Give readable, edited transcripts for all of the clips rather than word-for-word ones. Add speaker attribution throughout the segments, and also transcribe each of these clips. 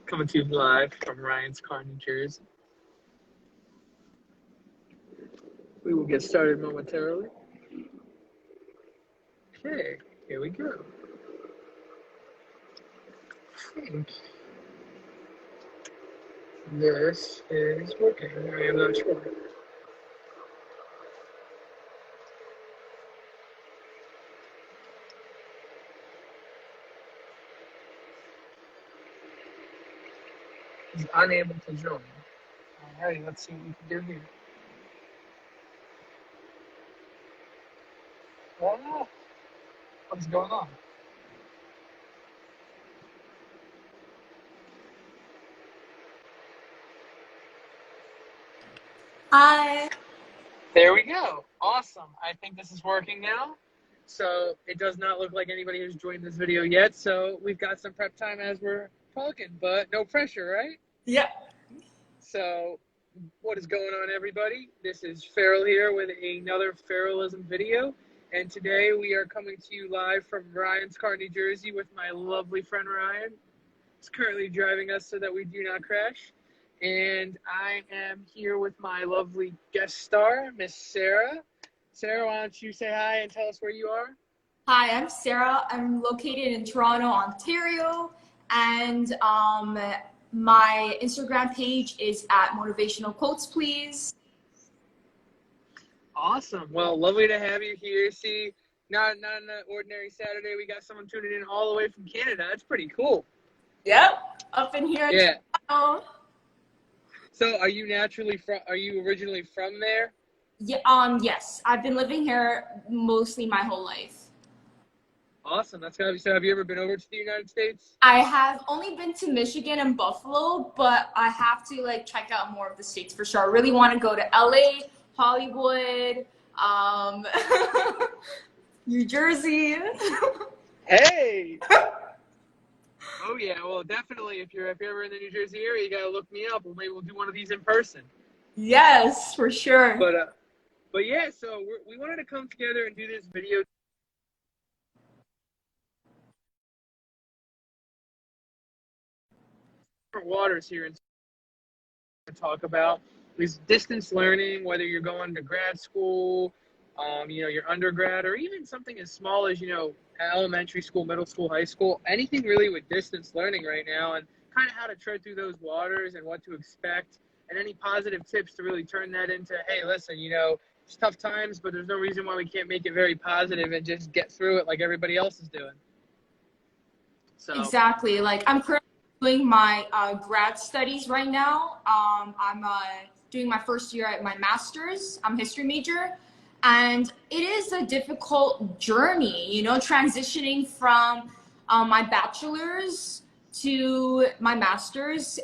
Speaker 1: Coming to you live from Ryan's car, New Jersey. We will get started momentarily. Okay, here we go. I think this is working. I am not sure. He's unable to join. Alrighty, let's see what we can do here. Oh, what is going on?
Speaker 2: Hi.
Speaker 1: There we go. Awesome. I think this is working now. So it does not look like anybody has joined this video yet. So we've got some prep time as we're talking, but no pressure, right?
Speaker 2: Yep.
Speaker 1: So what is going on, everybody? This is Farrell here with another Farrellism video. And today we are coming to you live from Ryan's car, New Jersey with my lovely friend Ryan. He's currently driving us so that we do not crash. And I am here with my lovely guest star, Miss Sarah. Sarah, why don't you say hi and tell us where you are?
Speaker 2: Hi, I'm Sarah. I'm located in Toronto, Ontario, and my Instagram page is at Motivational Quotes, please.
Speaker 1: Awesome. Well, lovely to have you here. See, not an ordinary Saturday. We got someone tuning in all the way from Canada. That's pretty cool.
Speaker 2: Yep, up in here.
Speaker 1: Yeah.
Speaker 2: Toronto.
Speaker 1: So, are you originally from there?
Speaker 2: Yeah. Yes, I've been living here mostly my whole life.
Speaker 1: Awesome. That's gotta be so. Have you ever been over to the United States?
Speaker 2: I have only been to Michigan and Buffalo, but I have to check out more of the states for sure. I really want to go to LA, Hollywood, New Jersey.
Speaker 1: Hey. Oh yeah, well definitely. If you're ever in the New Jersey area, you gotta look me up. Well, maybe we'll do one of these in person.
Speaker 2: Yes, for sure.
Speaker 1: But yeah, so we wanted to come together and do this video. Different waters here and talk about is distance learning, whether you're going to grad school, your undergrad, or even something as small as elementary school, middle school, high school, anything really with distance learning right now, and kind of how to tread through those waters and what to expect, and any positive tips to really turn that into, hey, listen, it's tough times, but there's no reason why we can't make it very positive and just get through it like everybody else is doing. So
Speaker 2: exactly. I'm currently doing my grad studies right now. I'm doing my first year at my master's. I'm a history major. And it is a difficult journey, transitioning from my bachelor's to my master's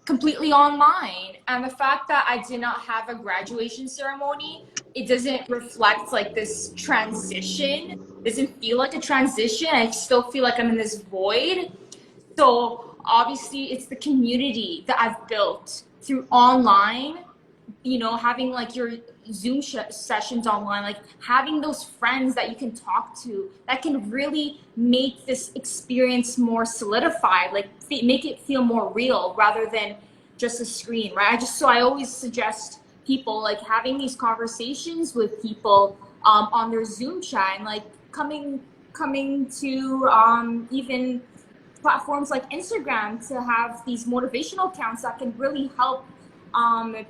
Speaker 2: completely online. And the fact that I did not have a graduation ceremony, it doesn't reflect this transition. It doesn't feel like a transition. I still feel like I'm in this void. So obviously it's the community that I've built through online, having your Zoom sessions online, having those friends that you can talk to that can really make this experience more solidified, make it feel more real rather than just a screen, right? I always suggest people having these conversations with people on their Zoom chat, and coming to even platforms like Instagram to have these motivational accounts that can really help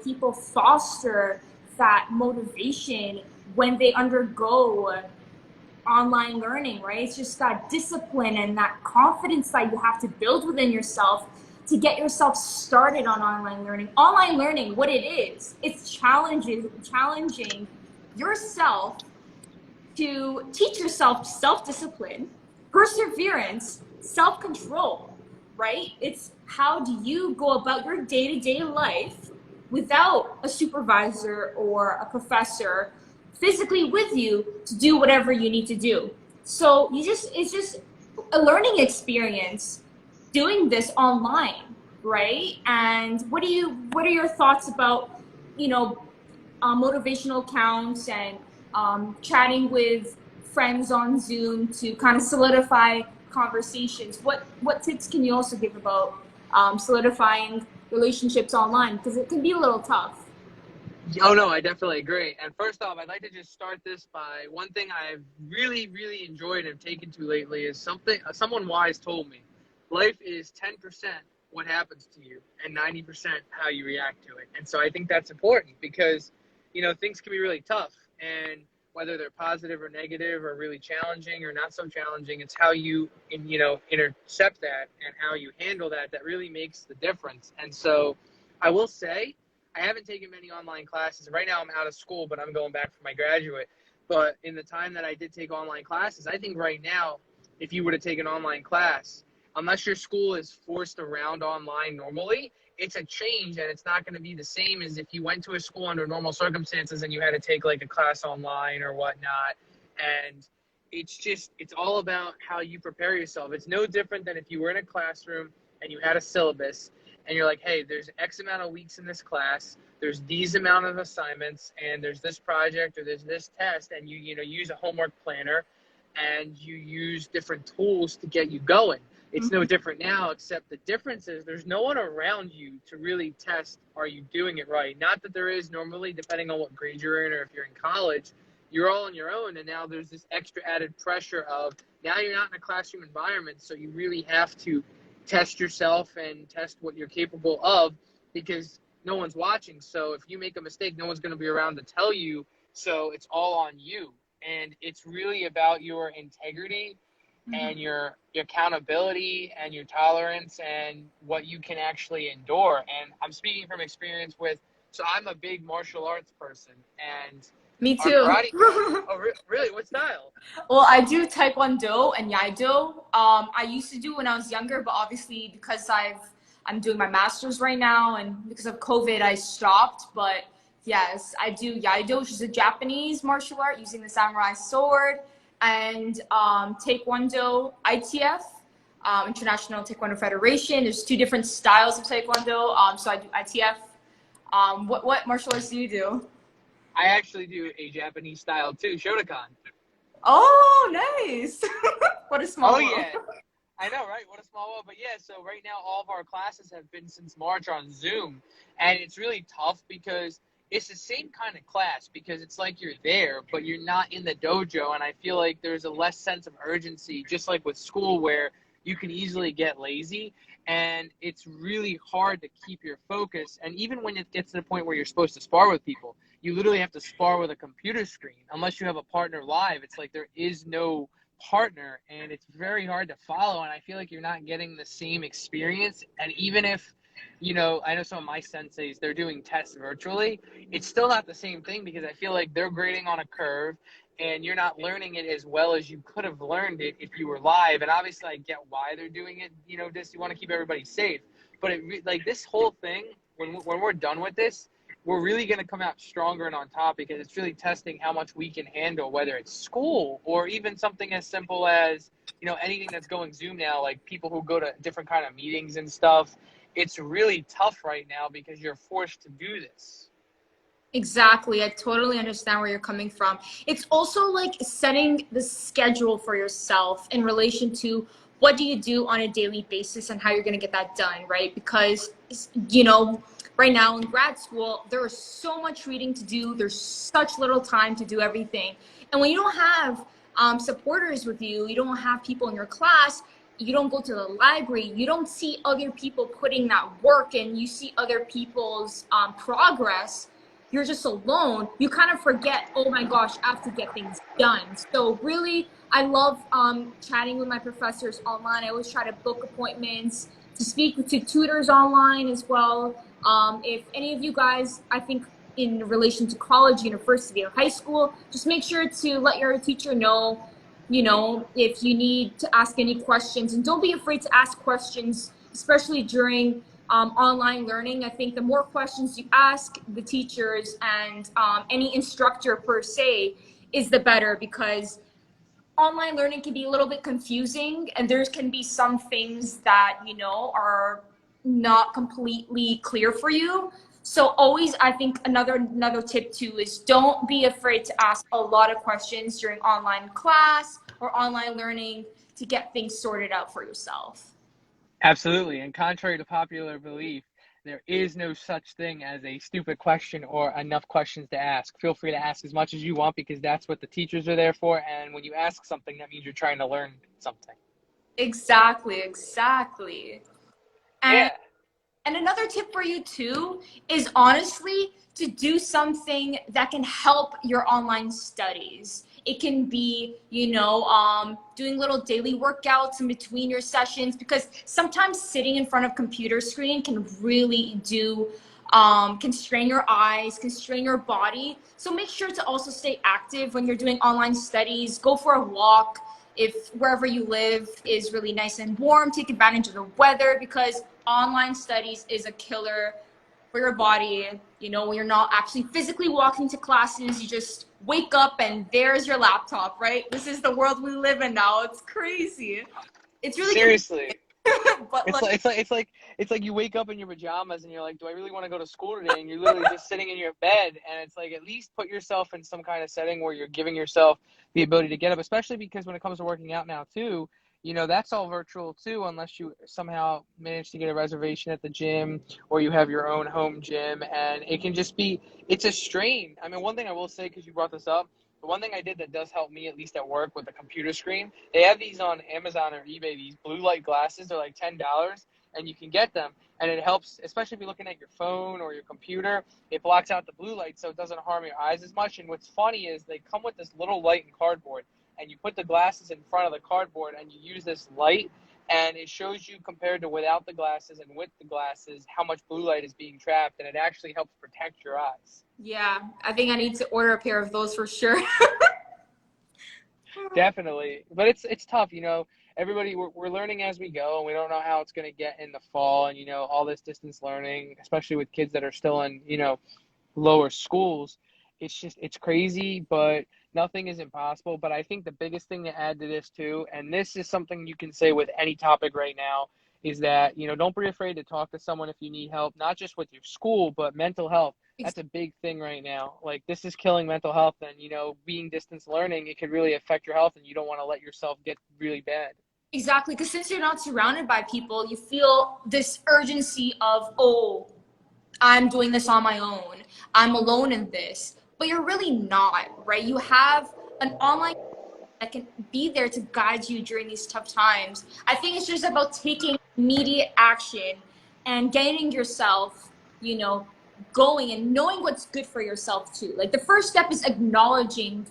Speaker 2: people foster that motivation when they undergo online learning, right? It's just that discipline and that confidence that you have to build within yourself to get yourself started on online learning. Online learning, what it is, it's challenging yourself to teach yourself self-discipline, perseverance, self-control, right? It's how do you go about your day-to-day life without a supervisor or a professor physically with you to do whatever you need to do. So it's just a learning experience doing this online, right? And what are your thoughts about, motivational accounts and chatting with friends on Zoom to kind of solidify conversations? What tips can you also give about solidifying relationships online, because it can be a little tough.
Speaker 1: Oh no, I definitely agree. And first off, I'd like to just start this by one thing I've really, really enjoyed and taken to lately is someone wise told me, life is 10% what happens to you and 90% how you react to it. And so I think that's important because, things can be really tough, and whether they're positive or negative or really challenging or not so challenging, it's how you, intercept that and how you handle that really makes the difference. And so I will say, I haven't taken many online classes. Right now I'm out of school, but I'm going back for my graduate. But in the time that I did take online classes, I think right now, if you were to take an online class, unless your school is forced around online normally, it's a change, and it's not going to be the same as if you went to a school under normal circumstances and you had to take like a class online or whatnot. And it's all about how you prepare yourself. It's no different than if you were in a classroom and you had a syllabus and you're like, hey, there's X amount of weeks in this class, there's these amount of assignments, and there's this project or there's this test, and you use a homework planner and you use different tools to get you going. It's no different now, except the difference is there's no one around you to really test, are you doing it right? Not that there is normally, depending on what grade you're in or if you're in college, you're all on your own, and now there's this extra added pressure of now you're not in a classroom environment, so you really have to test yourself and test what you're capable of because no one's watching. So if you make a mistake, no one's going to be around to tell you, so it's all on you. And it's really about your integrity and your accountability and your tolerance and what you can actually endure. And I'm speaking from experience so I'm a big martial arts person, and
Speaker 2: Me too.
Speaker 1: karate. Oh, really? What style?
Speaker 2: Well, I do Taekwondo and Iaido. I used to do when I was younger, but obviously because I'm doing my master's right now, and because of COVID, I stopped. But yes, I do Iaido, which is a Japanese martial art using the samurai sword, and Taekwondo, ITF, International Taekwondo Federation. There's two different styles of Taekwondo. So I do ITF. What martial arts do you do?
Speaker 1: I actually do a Japanese style too, Shotokan.
Speaker 2: Oh, nice. What a small world.
Speaker 1: Yeah. I know, right? What a small world. But yeah, so right now all of our classes have been since March on Zoom. And it's really tough because it's the same kind of class because it's like you're there, but you're not in the dojo. And I feel like there's a less sense of urgency, just like with school where you can easily get lazy. And it's really hard to keep your focus. And even when it gets to the point where you're supposed to spar with people, you literally have to spar with a computer screen. Unless you have a partner live, it's like there is no partner, and it's very hard to follow. And I feel like you're not getting the same experience. And even if, I know some of my senseis, they're doing tests virtually, it's still not the same thing because I feel like they're grading on a curve and you're not learning it as well as you could have learned it if you were live. And obviously I get why they're doing it, just you want to keep everybody safe. But this whole thing, when we're done with this, we're really going to come out stronger and on top because it's really testing how much we can handle, whether it's school or even something as simple as, anything that's going Zoom now, like people who go to different kind of meetings and stuff. It's really tough right now because you're forced to do this.
Speaker 2: Exactly. I totally understand where you're coming from. It's also like setting the schedule for yourself in relation to what do you do on a daily basis and how you're going to get that done, right? Because, right now in grad school, there is so much reading to do. There's such little time to do everything. And when you don't have supporters with you, you don't have people in your class, you don't go to the library, you don't see other people putting that work and you see other people's progress, you're just alone, you kind of forget, oh my gosh, I have to get things done. So really, I love chatting with my professors online. I always try to book appointments, to speak to tutors online as well. If any of you guys, I think in relation to college, university, or high school, just make sure to let your teacher know, if you need to ask any questions. And don't be afraid to ask questions, especially during online learning. I think the more questions you ask the teachers and any instructor per se is the better, because online learning can be a little bit confusing and there can be some things that, are not completely clear for you. So always, I think another tip too is don't be afraid to ask a lot of questions during online class or online learning to get things sorted out for yourself.
Speaker 1: Absolutely. And contrary to popular belief, there is no such thing as a stupid question or enough questions to ask. Feel free to ask as much as you want because that's what the teachers are there for. And when you ask something, that means you're trying to learn something.
Speaker 2: Exactly, exactly. And
Speaker 1: Yeah.
Speaker 2: And another tip for you too is honestly to do something that can help your online studies. It can be, doing little daily workouts in between your sessions because sometimes sitting in front of computer screen can really can strain your eyes, can strain your body. So make sure to also stay active when you're doing online studies. Go for a walk. If wherever you live is really nice and warm, take advantage of the weather because online studies is a killer for your body. When you're not actually physically walking to classes, you just wake up and there's your laptop, right? This is the world we live in now. It's crazy. It's really
Speaker 1: Seriously.
Speaker 2: convenient, but
Speaker 1: It's like you wake up in your pajamas and you're like, do I really want to go to school today? And you're literally just sitting in your bed, and it's like at least put yourself in some kind of setting where you're giving yourself the ability to get up, especially because when it comes to working out now too, that's all virtual too, unless you somehow manage to get a reservation at the gym or you have your own home gym, and it can just be it's a strain. I mean, one thing I will say, because you brought this up, the one thing I did that does help me, at least at work, with the computer screen, they have these on Amazon or eBay, these blue light glasses. They're like $10, and you can get them. And it helps, especially if you're looking at your phone or your computer. It blocks out the blue light so it doesn't harm your eyes as much. And what's funny is they come with this little light in cardboard. And you put the glasses in front of the cardboard and you use this light. And it shows you, compared to without the glasses and with the glasses, how much blue light is being trapped. And it actually helps protect your eyes.
Speaker 2: yeah, I think I need to order a pair of those for sure.
Speaker 1: Definitely, but it's tough. Everybody, we're learning as we go, and we don't know how it's going to get in the fall, and all this distance learning, especially with kids that are still in lower schools. It's crazy, but nothing is impossible. But I think the biggest thing to add to this too, and this is something you can say with any topic right now, is that don't be afraid to talk to someone if you need help, not just with your school, but mental health. That's a big thing right now. Like, this is killing mental health, and being distance learning, it could really affect your health, and you don't want to let yourself get really bad.
Speaker 2: Exactly, because since you're not surrounded by people, you feel this urgency of, oh, I'm doing this on my own. I'm alone in this. But you're really not, right? You have an online that can be there to guide you during these tough times. I think it's just about taking immediate action and getting yourself, you know, going and knowing what's good for yourself too. Like the first step is acknowledging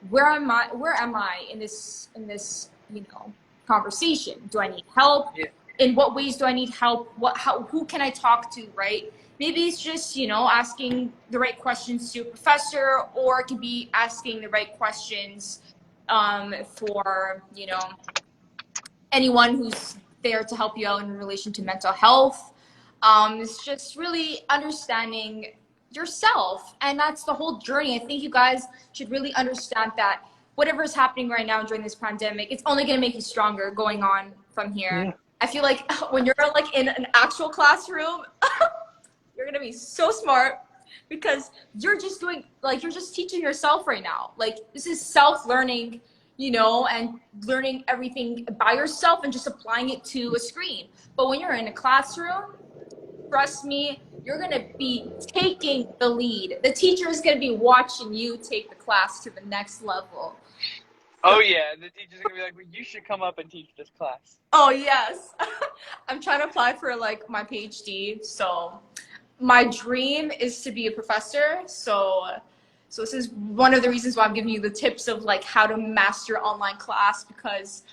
Speaker 2: where am I in this conversation? Do I need help?
Speaker 1: Yeah.
Speaker 2: In what ways do I need help? Who can I talk to, right? Maybe it's just, asking the right questions to a professor, or it could be asking the right questions for, anyone who's there to help you out in relation to mental health. It's just really understanding yourself. And that's the whole journey. I think you guys should really understand that whatever is happening right now during this pandemic, it's only going to make you stronger going on from here.
Speaker 1: Yeah.
Speaker 2: I feel like when you're like in an actual classroom, you're going to be so smart because you're just you're just teaching yourself right now. Like, this is self-learning, and learning everything by yourself and just applying it to a screen. But when you're in a classroom, trust me, you're going to be taking the lead. The teacher is going to be watching you take the class to the next level.
Speaker 1: Oh yeah, the teacher's gonna be like, well, you should come up and teach this class.
Speaker 2: Oh yes. I'm trying to apply for like my PhD. So my dream is to be a professor. So this is one of the reasons why I'm giving you the tips of like how to master online class, because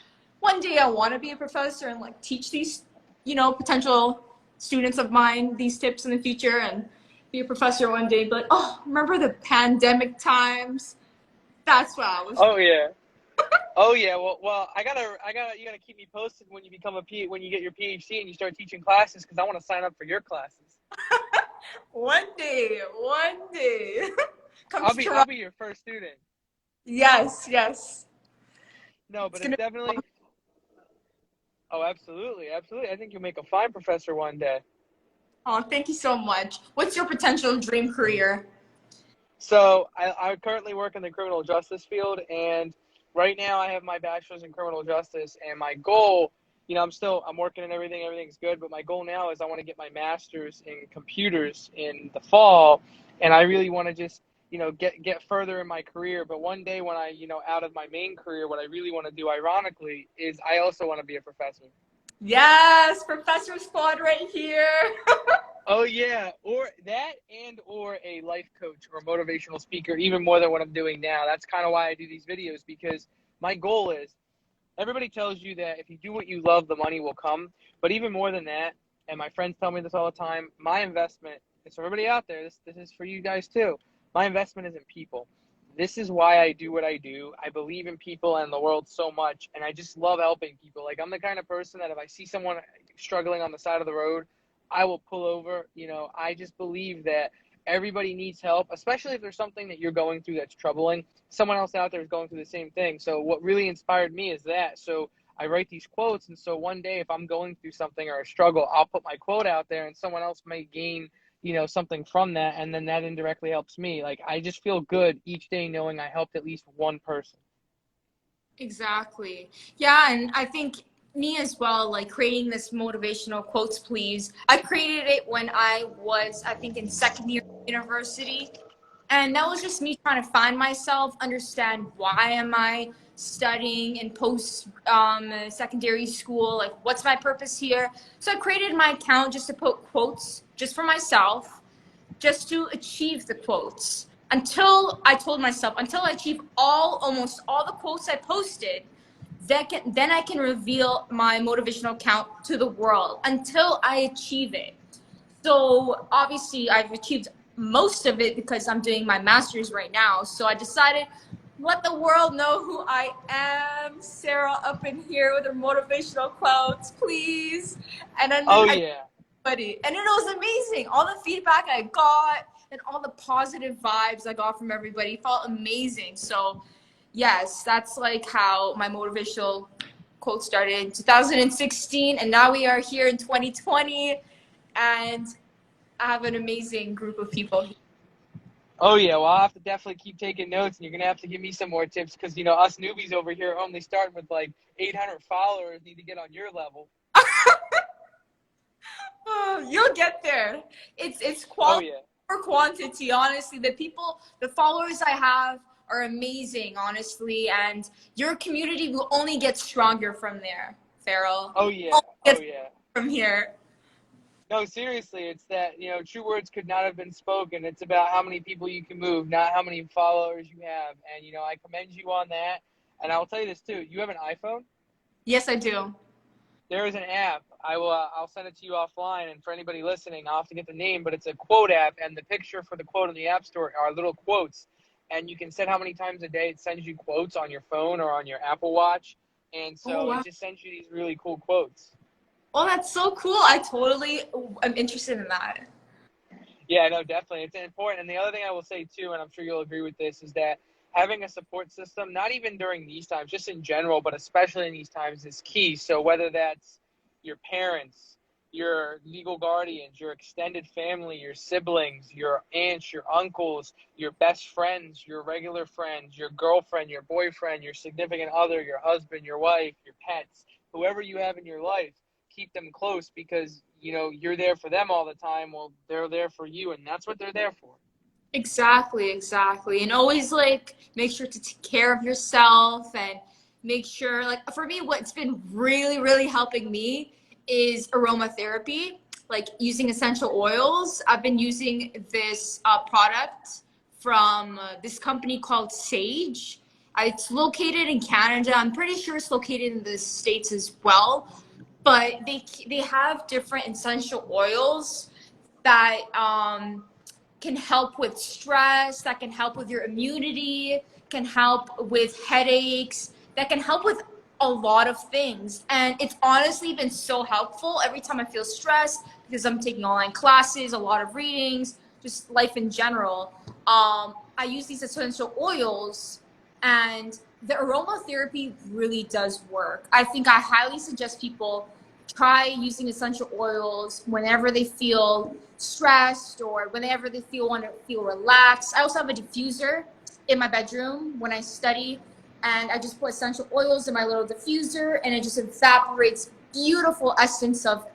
Speaker 2: one day I want to be a professor and like teach these, potential students of mine these tips in the future and be a professor one day. But remember the pandemic times? That's what I was.
Speaker 1: Oh yeah. Oh yeah. Well, you gotta keep me posted when you when you get your PhD and you start teaching classes, because I want to sign up for your classes.
Speaker 2: One day.
Speaker 1: I'll be your first student.
Speaker 2: Yes.
Speaker 1: No, but it's definitely. Oh, absolutely. I think you'll make a fine professor one day.
Speaker 2: Oh, thank you so much. What's your potential dream career?
Speaker 1: So I currently work in the criminal justice field, and right now I have my bachelor's in criminal justice, and my goal I'm working and everything's good, but my goal now is I want to get my master's in computers in the fall, and I really want to just, get further in my career. But one day when I, out of my main career, what I really want to do, ironically, is I also want to be a professor.
Speaker 2: Yes, Professor Squad right here.
Speaker 1: Oh yeah, or that or a life coach or motivational speaker, even more than what I'm doing now. That's kind of why I do these videos, because my goal is, everybody tells you that if you do what you love, the money will come. But even more than that, and my friends tell me this all the time, my investment, it's for everybody out there, this is for you guys too. My investment is in people. This is why I do what I do. I believe in people and the world so much, and I just love helping people. Like, I'm the kind of person that if I see someone struggling on the side of the road, I will pull over. I just believe that everybody needs help, especially if there's something that you're going through that's troubling. Someone else out there is going through the same thing. So what really inspired me is that. So I write these quotes, and so one day if I'm going through something or a struggle, I'll put my quote out there, and someone else may gain, something from that, and then that indirectly helps me. Like, I just feel good each day knowing I helped at least one person.
Speaker 2: Exactly. Yeah, and I think me as well, like creating this motivational quotes, please. I created it when I was, I think, in second year of university. And that was just me trying to find myself, understand why am I studying in post secondary school, like what's my purpose here. So I created my account just to put quotes just for myself, just to achieve the quotes. Until I told myself, until I achieve almost all the quotes I posted, then I can reveal my motivational account to the world until I achieve it. So obviously I've achieved most of it because I'm doing my master's right now. So I decided, let the world know who I am. Sarah up in here with her motivational quotes, please. And then
Speaker 1: Oh yeah.
Speaker 2: and it was amazing. All the feedback I got and all the positive vibes I got from everybody felt amazing. So yes, that's like how my motivational quote started in 2016, and now we are here in 2020, and I have an amazing group of people here.
Speaker 1: Oh yeah, well, I'll have to definitely keep taking notes, and you're gonna have to give me some more tips, because us newbies over here only starting with like 800 followers need to get on your level.
Speaker 2: Oh, you'll get there. It's
Speaker 1: Oh
Speaker 2: quality
Speaker 1: yeah.
Speaker 2: or quantity, honestly. The followers I have are amazing, honestly, and your community will only get stronger from there, Farrell.
Speaker 1: Oh yeah. Oh yeah.
Speaker 2: From here.
Speaker 1: No, seriously, it's that, true words could not have been spoken. It's about how many people you can move, not how many followers you have. And, I commend you on that. And I'll tell you this too. You have an iPhone?
Speaker 2: Yes, I do.
Speaker 1: There is an app. I'll send it to you offline. And for anybody listening, I'll have to get the name, but it's a quote app. And the picture for the quote in the App Store are little quotes. And you can set how many times a day it sends you quotes on your phone or on your Apple Watch. And so
Speaker 2: wow.
Speaker 1: it just sends you these really cool quotes.
Speaker 2: Oh, that's so cool. I totally am interested in that.
Speaker 1: Yeah, no, definitely. It's important. And the other thing I will say too, and I'm sure you'll agree with this, is that having a support system, not even during these times, just in general, but especially in these times, is key. So whether that's your parents, your legal guardians, your extended family, your siblings, your aunts, your uncles, your best friends, your regular friends, your girlfriend, your boyfriend, your significant other, your husband, your wife, your pets, whoever you have in your life, keep them close, because you're there for them all the time. Well, they're there for you, and that's what they're there for.
Speaker 2: Exactly. And always like make sure to take care of yourself, and make sure, like, for me, what's been really, really helping me is aromatherapy, like using essential oils. I've been using this product from this company called Sage. It's located in Canada. I'm pretty sure it's located in the States as well. But they have different essential oils that can help with stress, that can help with your immunity, can help with headaches, that can help with a lot of things. And it's honestly been so helpful every time I feel stressed, because I'm taking online classes, a lot of readings, just life in general. I use these essential oils, and the aromatherapy really does work. I think I highly suggest people try using essential oils whenever they feel stressed or whenever they want to feel relaxed. I also have a diffuser in my bedroom when I study, and I just put essential oils in my little diffuser, and it just evaporates beautiful essence of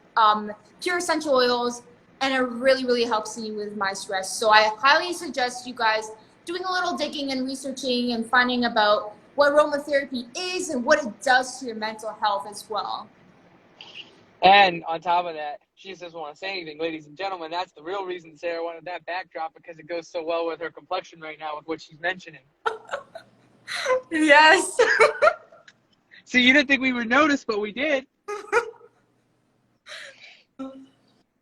Speaker 2: pure essential oils, and it really, really helps me with my stress. So I highly suggest you guys doing a little digging and researching and finding about what aromatherapy is and what it does to your mental health as well.
Speaker 1: And on top of that, she just doesn't want to say anything. Ladies and gentlemen, that's the real reason Sarah wanted that backdrop, because it goes so well with her complexion right now with what she's mentioning.
Speaker 2: Yes.
Speaker 1: So you didn't think we would notice, but we did.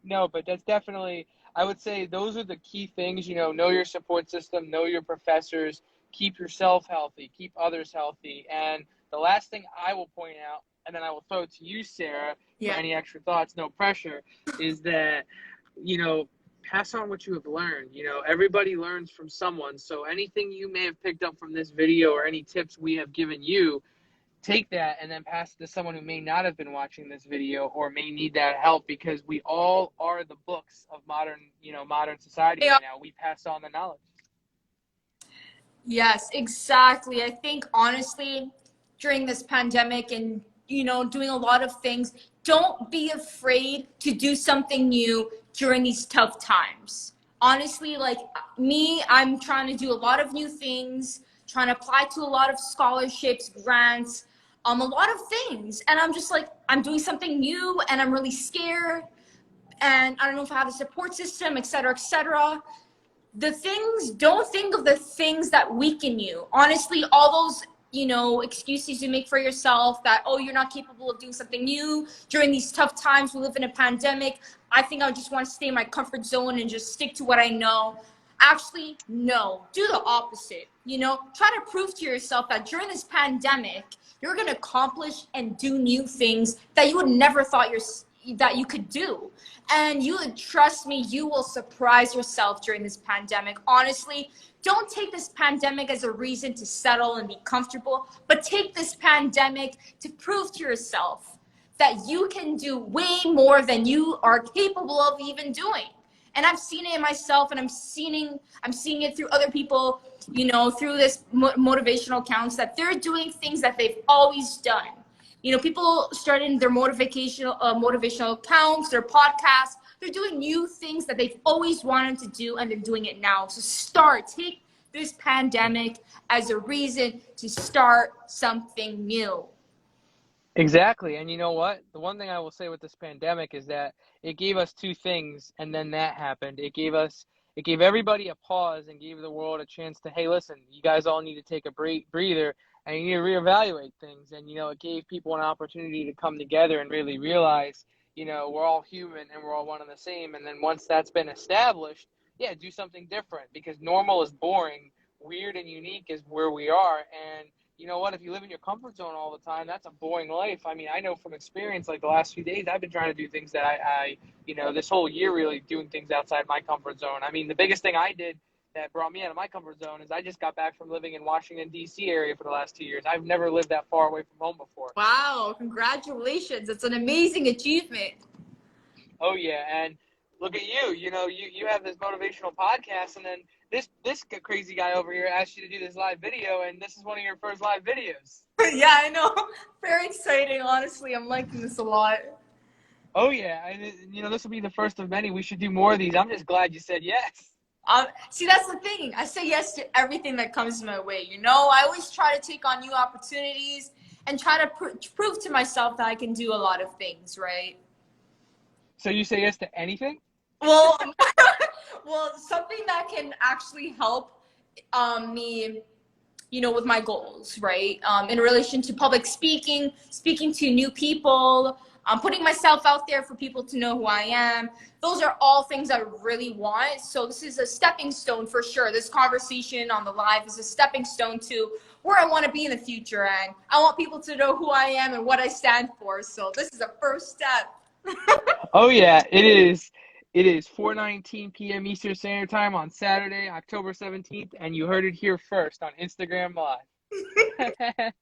Speaker 1: No, but that's definitely, I would say those are the key things, know your support system, know your professors, keep yourself healthy, keep others healthy. And the last thing I will point out, and then I will throw it to you, Sarah, for any extra thoughts, no pressure, is that, pass on what you have learned. Everybody learns from someone. So anything you may have picked up from this video or any tips we have given you, take that and then pass it to someone who may not have been watching this video or may need that help, because we all are the books of modern society right now. We pass on the knowledge.
Speaker 2: Yes, exactly. I think honestly, during this pandemic and, doing a lot of things, don't be afraid to do something new during these tough times. Honestly, like me, I'm trying to do a lot of new things, trying to apply to a lot of scholarships, grants, a lot of things. And I'm just like, I'm doing something new and I'm really scared. And I don't know if I have a support system, et cetera, et cetera. Don't think of the things that weaken you. Honestly, all those, excuses you make for yourself that, oh, you're not capable of doing something new during these tough times. We live in a pandemic. I think I just want to stay in my comfort zone and just stick to what I know. Actually, no, do the opposite. Try to prove to yourself that during this pandemic, you're going to accomplish and do new things that you would never thought that you could do. And trust me, you will surprise yourself during this pandemic. Honestly, don't take this pandemic as a reason to settle and be comfortable, but take this pandemic to prove to yourself that you can do way more than you are capable of even doing. And I've seen it in myself, and I'm seeing it through other people, through this motivational accounts, that they're doing things that they've always done. People started their motivational accounts, their podcasts. They're doing new things that they've always wanted to do, and they're doing it now. So take this pandemic as a reason to start something new.
Speaker 1: Exactly. And you know what? The one thing I will say with this pandemic is that it gave us two things, and then that happened. It gave everybody a pause and gave the world a chance to, hey, listen, you guys all need to take a breather. And you need to reevaluate things. And, it gave people an opportunity to come together and really realize, we're all human and we're all one and the same. And then once that's been established, do something different, because normal is boring. Weird and unique is where we are. And you know what? If you live in your comfort zone all the time, that's a boring life. I mean, I know from experience, like the last few days, I've been trying to do things that I this whole year really doing things outside my comfort zone. I mean, the biggest thing I did that brought me out of my comfort zone is I just got back from living in Washington, D.C. area for the last 2 years. I've never lived that far away from home before.
Speaker 2: Wow, congratulations. It's an amazing achievement.
Speaker 1: Oh, yeah, and look at you. You have this motivational podcast, and then this crazy guy over here asked you to do this live video, and this is one of your first live videos.
Speaker 2: Yeah, I know. Very exciting, honestly. I'm liking this a lot.
Speaker 1: Oh, yeah, and this will be the first of many. We should do more of these. I'm just glad you said yes.
Speaker 2: See, that's the thing. I say yes to everything that comes my way. I always try to take on new opportunities and try to prove to myself that I can do a lot of things, right?
Speaker 1: So you say yes to anything?
Speaker 2: Well, something that can actually help me, with my goals, right? In relation to public speaking to new people, putting myself out there for people to know who I am. Those are all things I really want. So this is a stepping stone for sure. This conversation on the live is a stepping stone to where I want to be in the future. And I want people to know who I am and what I stand for. So this is a first step.
Speaker 1: Oh, yeah, it is. It is 4:19 p.m. Eastern Standard Time on Saturday, October 17th, and you heard it here first on Instagram Live.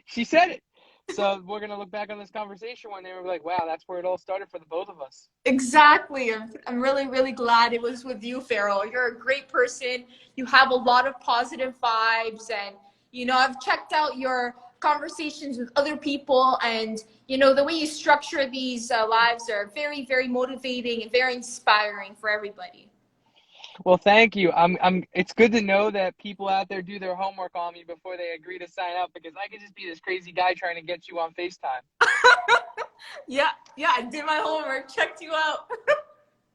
Speaker 1: She said it. So we're going to look back on this conversation one day and we're like, wow, that's where it all started for the both of us.
Speaker 2: Exactly. I'm really, really glad it was with you, Farrell. You're a great person. You have a lot of positive vibes. And, I've checked out your conversations with other people, and the way you structure these lives are very, very motivating and very inspiring for everybody.
Speaker 1: Well, thank you. It's good to know that people out there do their homework on me before they agree to sign up, because I could just be this crazy guy trying to get you on FaceTime.
Speaker 2: Yeah, I did my homework, checked you out.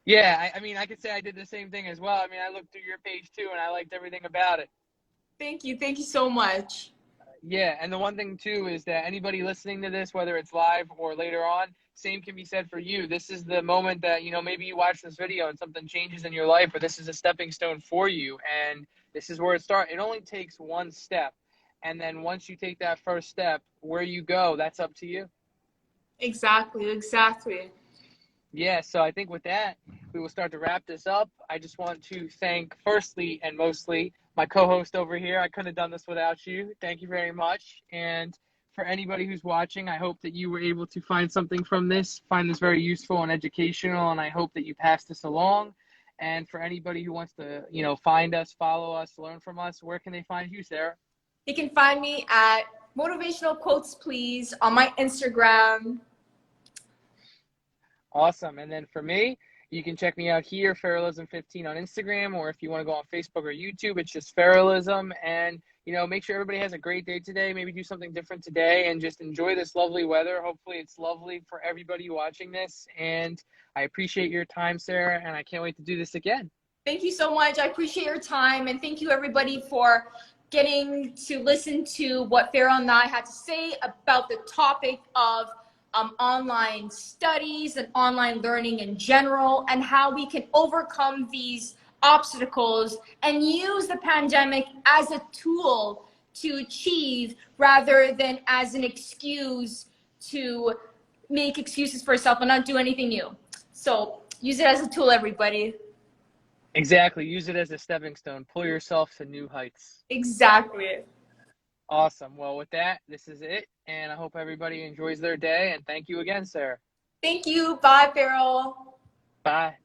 Speaker 1: Yeah, I mean, I could say I did the same thing as well. I mean, I looked through your page too, and I liked everything about it.
Speaker 2: Thank you so much.
Speaker 1: Yeah, and the one thing too is that anybody listening to this, whether it's live or later on, same can be said for you. This is the moment that, maybe you watch this video and something changes in your life, or this is a stepping stone for you, and this is where it starts. It only takes one step. And then once you take that first step, where you go, that's up to you.
Speaker 2: Exactly.
Speaker 1: Yeah, so I think with that, we will start to wrap this up. I just want to thank, firstly and mostly, my co-host over here. I couldn't have done this without you. Thank you very much. And for anybody who's watching, I hope that you were able to find something from this, find this very useful and educational, and I hope that you pass this along. And for anybody who wants to, find us, follow us, learn from us, where can they find you, Sarah?
Speaker 2: You can find me at Motivational Quotes Please on my Instagram.
Speaker 1: Awesome. And then for me, you can check me out here, Farrellism15 on Instagram, or if you want to go on Facebook or YouTube, it's just Farrellism. And, make sure everybody has a great day today. Maybe do something different today and just enjoy this lovely weather. Hopefully it's lovely for everybody watching this. And I appreciate your time, Sarah, and I can't wait to do this again.
Speaker 2: Thank you so much. I appreciate your time, and thank you everybody for getting to listen to what Farrell and I had to say about the topic of online studies and online learning in general, and how we can overcome these obstacles and use the pandemic as a tool to achieve rather than as an excuse to make excuses for yourself and not do anything new. So use it as a tool, everybody.
Speaker 1: Exactly. Use it as a stepping stone. Pull yourself to new heights.
Speaker 2: Exactly.
Speaker 1: Awesome. Well, with that, this is it. And I hope everybody enjoys their day. And thank you again, Sarah.
Speaker 2: Thank you. Bye, Farrell.
Speaker 1: Bye.